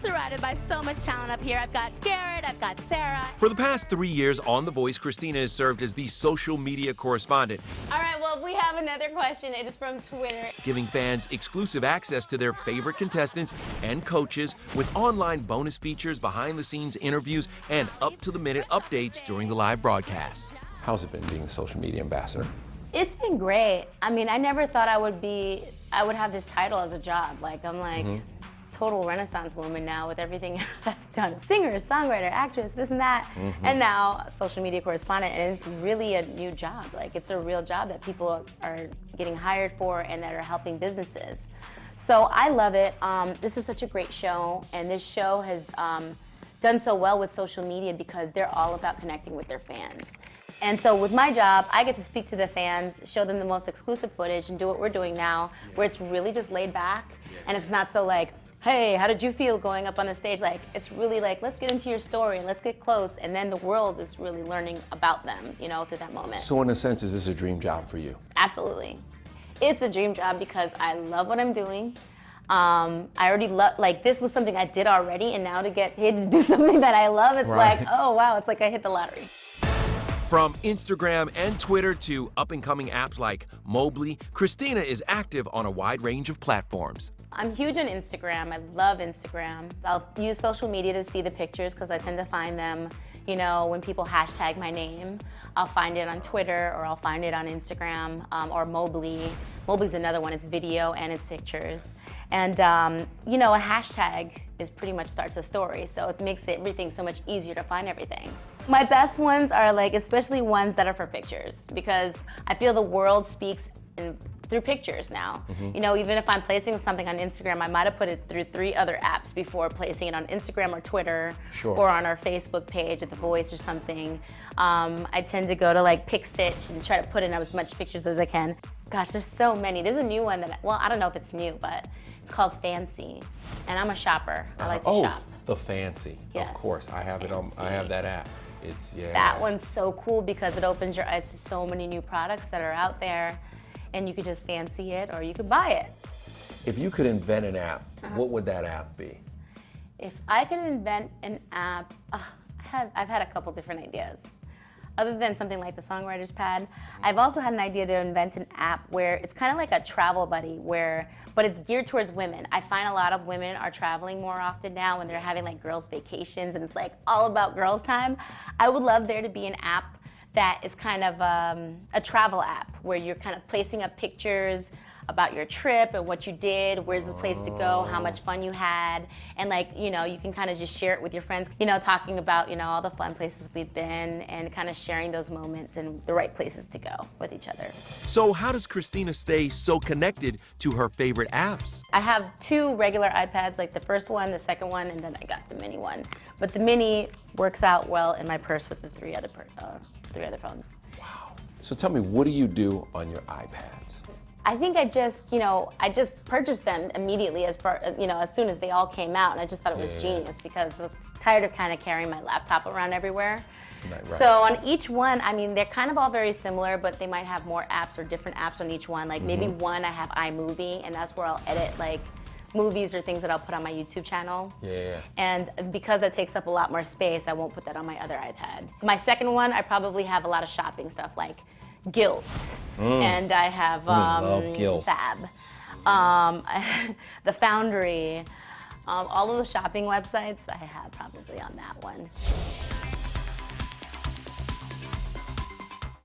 surrounded by so much talent up here. I've got Garrett, I've got Sarah. For the past 3 years on The Voice, Christina has served as the social media correspondent, All right, well, we have another question. It is from Twitter. giving fans exclusive access to their favorite contestants and coaches with online bonus features, behind-the-scenes interviews, and up-to-the-minute updates during the live broadcasts. How's it been being a social media ambassador? It's been great. I mean, I never thought I would have this title as a job. Like, I'm like total Renaissance woman now with everything I've done. Singer, songwriter, actress, this and that. And now social media correspondent, and it's really a new job. Like, it's a real job that people are getting hired for and that are helping businesses. So I love it. This is such a great show, and this show has done so well with social media because they're all about connecting with their fans. And so with my job, I get to speak to the fans, show them the most exclusive footage, and do what we're doing now, where it's really just laid back, and it's not so like, hey, how did you feel going up on the stage? Like, it's really like, let's get into your story, let's get close, and then the world is really learning about them, you know, through that moment. So in a sense, is this a dream job for you? Absolutely. It's a dream job because I love what I'm doing. I already love, like, this was something I did already, and now to get paid to do something that I love, it's Right. like, oh wow, it's like I hit the lottery. From Instagram and Twitter to up-and-coming apps like Mobley, Christina is active on a wide range of platforms. I'm huge on Instagram. I love Instagram. I'll use social media to see the pictures because I tend to find them, you know, when people hashtag my name. I'll find it on Twitter or I'll find it on Instagram or Mobley. Mobley's another one. It's video and it's pictures. And, you know, a hashtag is pretty much starts a story, so it makes everything so much easier to find everything. My best ones are like, especially ones that are for pictures, because I feel the world speaks through pictures now. You know, even if I'm placing something on Instagram, I might have put it through 3 other apps before placing it on Instagram or Twitter or on our Facebook page at The Voice or something. I tend to go to like PicStitch and try to put in as much pictures as I can. Gosh, there's so many. There's a new one that, well, I don't know if it's new, but it's called Fancy. And I'm a shopper. I like to shop. The Fancy. Yes. Of course, I have it on. I have that app. It's That one's so cool because it opens your eyes to so many new products that are out there, and you could just fancy it or you could buy it. If you could invent an app, what would that app be? If I could invent an app, I've had a couple different ideas. Other than something like the Songwriter's Pad, I've also had an idea to invent an app where it's kind of like a travel buddy, but it's geared towards women. I find a lot of women are traveling more often now when they're having like girls' vacations and it's like all about girls' time. I would love there to be an app that is kind of a travel app where you're kind of placing up pictures about your trip and what you did, where's the place to go, how much fun you had, and like, you know, you can kind of just share it with your friends, you know, talking about, you know, all the fun places we've been and kind of sharing those moments and the right places to go with each other. So how does Christina stay so connected to her favorite apps? I have 2 regular iPads, like the first one, the second one, and then I got the mini one. But the mini works out well in my purse with the 3 other phones. Wow. So tell me, what do you do on your iPads? I think I just purchased them immediately as soon as they all came out, and I just thought it was genius because I was tired of kind of carrying my laptop around everywhere. Right. So on each one, I mean, they're kind of all very similar, but they might have more apps or different apps on each one. Like maybe one I have iMovie, and that's where I'll edit like movies or things that I'll put on my YouTube channel. And because that takes up a lot more space, I won't put that on my other iPad. My second one, I probably have a lot of shopping stuff like Guilt, and I have love Guilt. Fab, The Foundry, all of the shopping websites I have probably on that one.